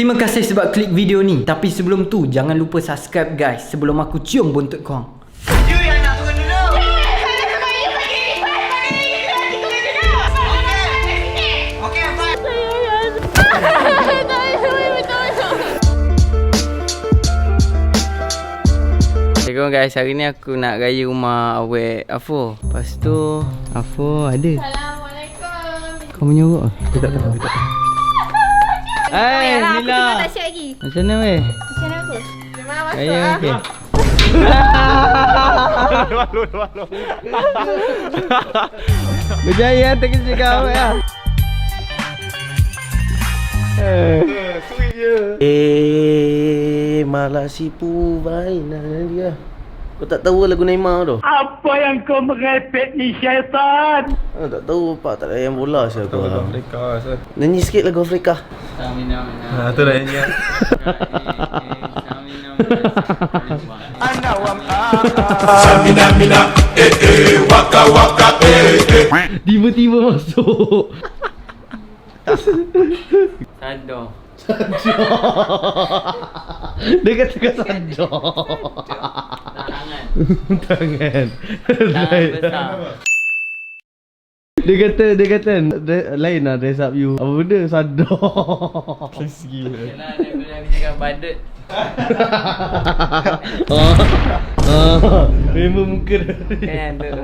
Terima kasih sebab klik video ni. Tapi sebelum tu, jangan lupa subscribe guys, sebelum aku cium buntut korang. You yang nak turun dulu. Okey, bye. Assalamualaikum guys, hari ni aku nak raya rumah awek Afo. Lepas tu Afo ada. Assalamualaikum. Kau menyuruh? Aku tak tahu. Hai Mila. Tak siap lagi. Macam mana weh? Macam mana aku? Jom masuk Raya lah. okey. Berjaya terkejut kau awek lah. Malah sipu mainan dia. Kau tak tahu lagu Neymar tu? Apa yang kau merepek ni syaitan? Tak tahu pak tak layan bola saya kau. Lagu Afrika Ustaz. Nyanyi sikit lagu Afrika. Tu dah nyanyi. Tiba-tiba masuk. Sadar. Dia kata sadar. Tangan. Tangan besar. Dia kata lain lah dress up you. Apa benda sadar. Yalah, aku dah cakap badut. Memang muka dia. Kan tu.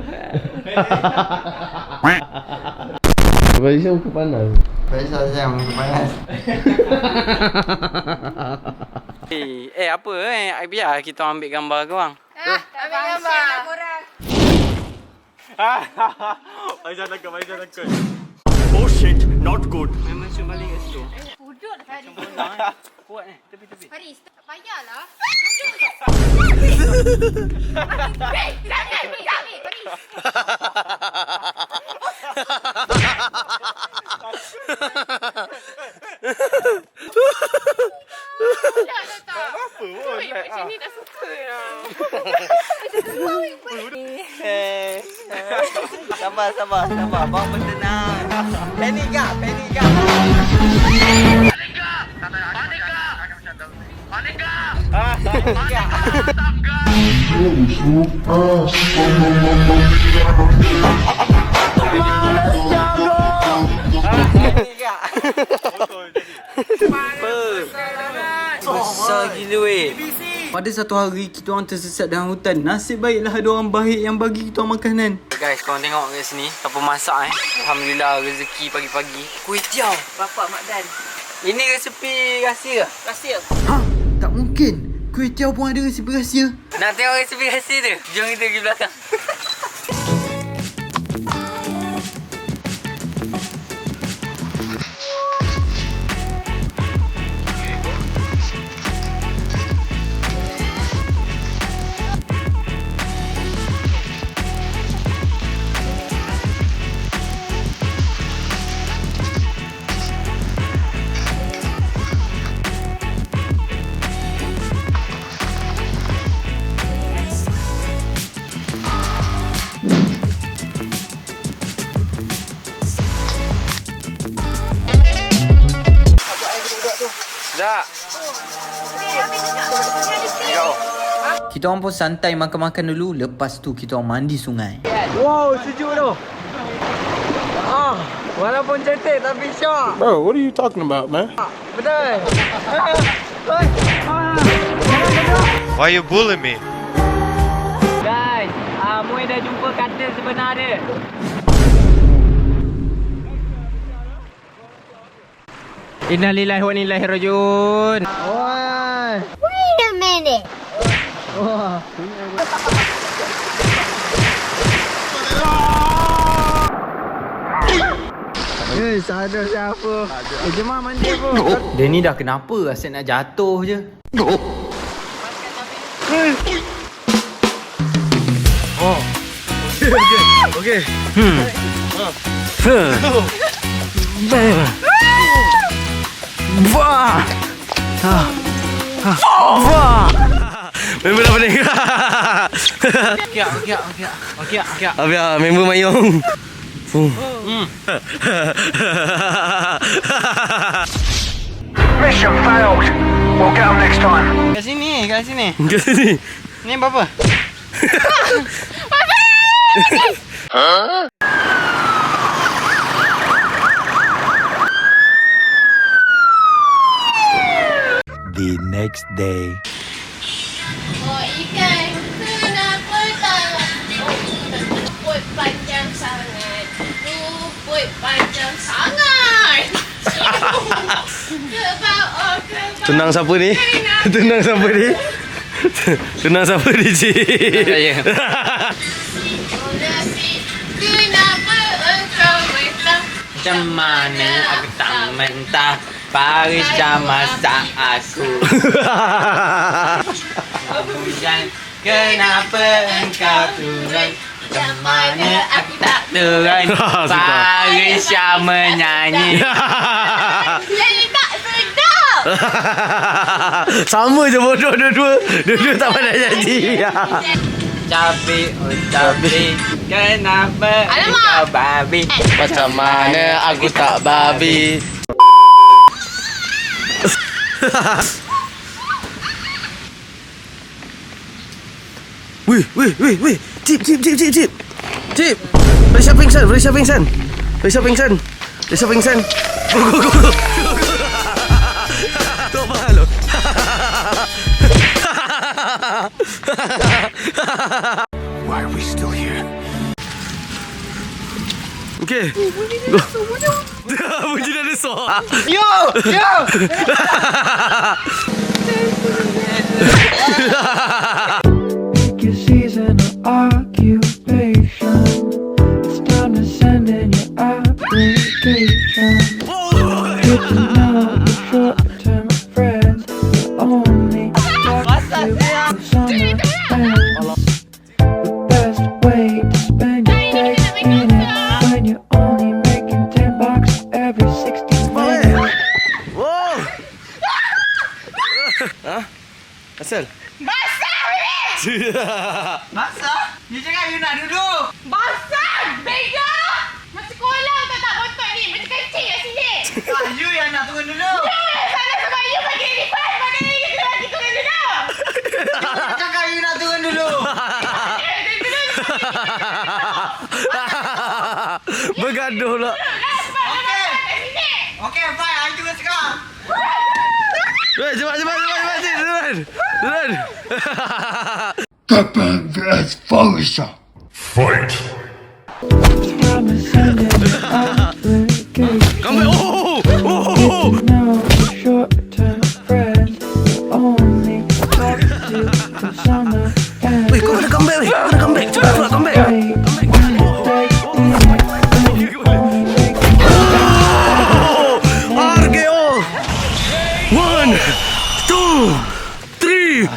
Malaysia muka panas. Biasa saya muka panas. Apa biar kita ambil gambar korang. Ambil gambar. Aisyah takut. Oh shit, not good. Memang cuma balik kat situ. Pudut Faris. Kuat ni, tepi-tepi. Faris, tak payahlah. Macam ni dah suka lah. Sabar. Abang bertenang. Panika. Besar gila weh. Pada satu hari kita orang tersesat dalam hutan. Nasib baiklah ada orang baik yang bagi kita orang makanan. Guys, korang tengok kat sini siapa masak Alhamdulillah rezeki pagi-pagi. Kuih tiaw Bapak Mak Dan. Ini resepi rahsia ke? Rahsia. Tak mungkin. Kuih tiaw pun ada resepi rahsia. Nak tengok resepi rahsia tu? Jom kita pergi belakang. Tak. Kita orang pun santai makan-makan dulu. Lepas tu kita orang mandi sungai. Wow, sejuk tu. Walaupun cantik tapi syok. Bro, what are you talking about, man? Betul. Why you bully me? Guys, Muay dah jumpa katil sebenar dia. Innalillahi wa inna ilaihi rajiun. Wait a minute. Sadar siapa? Jemaah mandi pun. Dia ni dah kenapa? Asyik nak jatuh je. Okay. Wah. Member dah pening. Okey. Biar member mayung. Mission failed. We'll get them next time. Kat sini, kat sini. Kat sini. Ni berapa? The next day. Oh, ikan. Kenapa tak? Oh, ruput panjang sangat. Ruput panjang sangat. Tenang siapa ni? Tenang siapa ni? Tenang siapa ni, cik? Saya. Oh, Nasi. Kenapa engkau mentah? Macam mana aku tak mentah? Farisha masak aku. Hujan, kenapa engkau turun? Macam mana aku tak turun? Farisha menyanyi. Jadi tak sedap. Sama je bodoh dua-dua. Dua-dua tak pandai janji. Cabai, oh cabai, kenapa engkau babi? Macam mana aku tak babi? Wih. Cip. Risha pingsan. Go. Tak mahal loh. Why are we still here? Okay. Bunyi dinosaur. Yo! Pick your season or occupation. It's time to send in your application. Good to know your short-term friends will only talk to you when summer ends. The best way to spend your day in it when you're only making $10 every 60 minutes. Wow. Hah? Asal? Basah ni! Basah? You cakap you nak duduk. Basah! Bega! Masih sekolah tak bontot ni. Macam kecil kat sini. You yang nak turun duduk. Salah sebab you bagi lipat. Maknanya you kena bagi turun duduk. You cakap you nak turun duduk. Bergaduh lah. Okay, fine. I turun sekarang. Cepat, cik. Turun. Captain vs. Farisha. Fight. Time to send in your application. Come back. Oh. No short-term friends only talk to you when summer ends. Weh, kau kena come back. Cepat pula come back. Wait, when you stay in it, when you only making RKO. 1, 2, 3.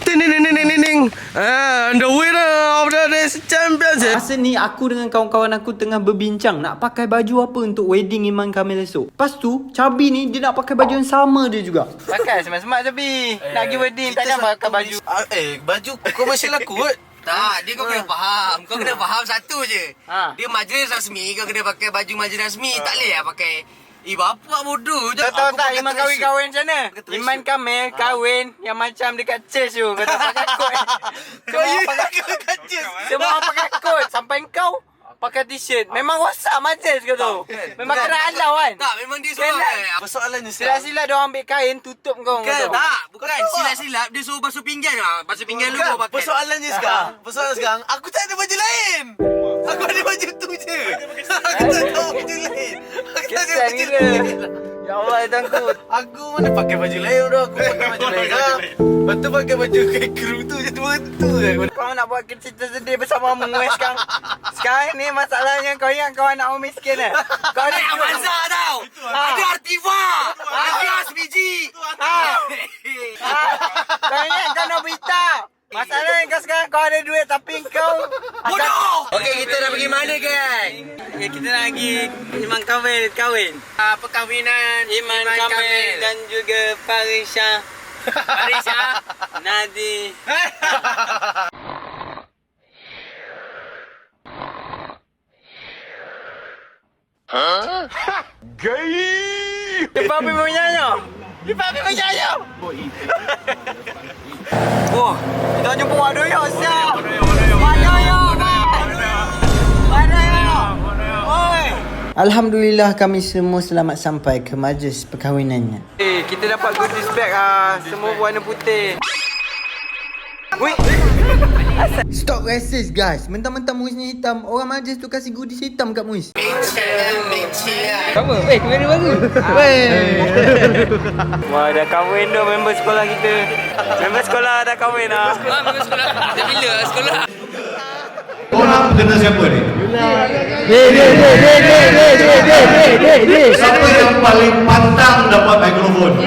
Ting. And the winner of the race championship. Masa ni aku dengan kawan-kawan aku tengah berbincang nak pakai baju apa untuk wedding Iman Kamil esok. Lepas tu, Cabi ni dia nak pakai baju yang sama dia juga. Pakai semak-semak Cabi. Nak pergi wedding takkan pakai baju. Baju komersial lah kot. Tak, dia kau kena faham. Kau kena faham satu je. Ha. Dia majlis rasmi, kau kena pakai baju majlis rasmi. Tak boleh lah pakai. Bapak bodoh je. Kau tahu tak Iman kahwin macam mana? Iman Kamil kahwin yang macam dekat church tu. Kau tak pakai kot. Kau you pakai kat Semua orang pakai kot. Sampai kau pakai t-shirt. Memang rosak majlis kau tu. Memang kena halau kan? Tak, memang dia suruh. Persoalannya Sila-sila dia orang ambil kain tutup kau. Bukan, tak. Bukan. Silap-silap. Dia suruh basuh pinggan. Basuh pinggan lu kau pakai. Persoalannya sekarang aku tak ada baju lain. Aku ada baju tu je. Aku tak tahu baju lain. Kesian gila. Ya Allah, takut. Aku mana pakai baju lain dah. Aku pakai baju lain. Lepas tu pakai baju kain kru tu je. Dua tu je. Kau nak buat cerita sedih bersama mu sekarang. Sekarang ni masalahnya kau ingat kau anak orang miskin eh. Kau Ada Avanza tau. Ada Artiva. Ada Asmiji. Kau ingat kau Nobita. Masalahnya kau sekarang kau ada duit tapi kau Bodoh. Okey, kita nak pergi mana geng? kita nak pergi Iman Kamil kahwin. Perkahwinan Iman Kamil dan juga Farisha. Farisha. Nadi. Gay! Cepat pergi menyanyi. Oh, kita jumpa waduh ya, siap. Waduh ya, waduh ya. Oi. Alhamdulillah kami semua selamat sampai ke majlis perkahwinannya. Kita dapat goodies bag semua warna putih. Wih. Stop racist guys. Mentang-mentang Muiznya hitam, orang majlis tu kasih goodies hitam kat Muiz. Sama. Kamera baru. Wah, dah kahwin dah member sekolah kita. Member sekolah dah kahwin dah. Member sekolah. Dah bila sekolah? Korang kena siapa ni? Siapa yang paling pantang dapat mikrofon?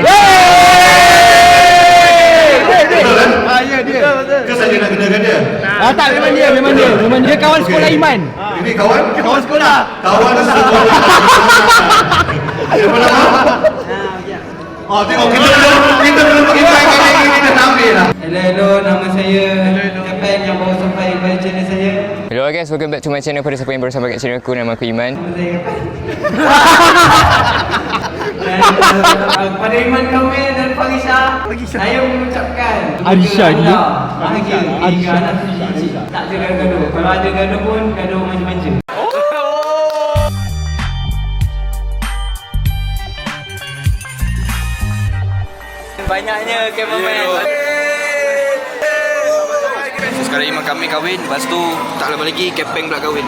Betul kan? Ya dia. Ke saja nak kenakan dia? Tak, memang dia kawan sekolah Iman. Ini kawan? Kawan sekolah. Kawan sekolah. Siapa nama? Oh, tengok kita belum pergi main kali ini dah ambil lah. Hello, nama saya Kapan yang baru sampai pada channel saya. Hello guys, welcome back to my channel. Pada siapa yang baru sampai kat channel aku, nama aku Iman. Kepada Iman Kamil dan Farisha, saya mengucapkan Arisha dia? bahagia hingga anak suci. Tak ada gaduh. Kalau ada gaduh pun gaduh manja-manja. Banyaknya cameraman. So sekarang Iman kami kahwin. Lepas tu tak lama lagi Kepeng pula kahwin.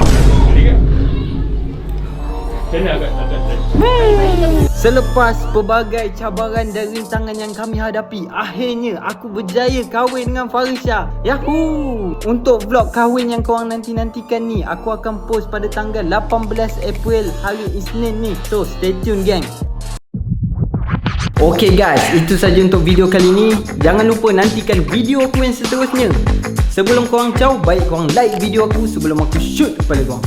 Selepas pelbagai cabaran dan rintangan yang kami hadapi, akhirnya aku berjaya kahwin dengan Farisha. Yahoo! Untuk vlog kahwin yang korang nanti-nantikan ni, aku akan post pada tanggal 18 April hari Isnin ni. So stay tune gang. Okay guys, itu saja untuk video kali ni. Jangan lupa nantikan video aku yang seterusnya. Sebelum korang ciao, baik korang like video aku sebelum aku shoot kepala korang.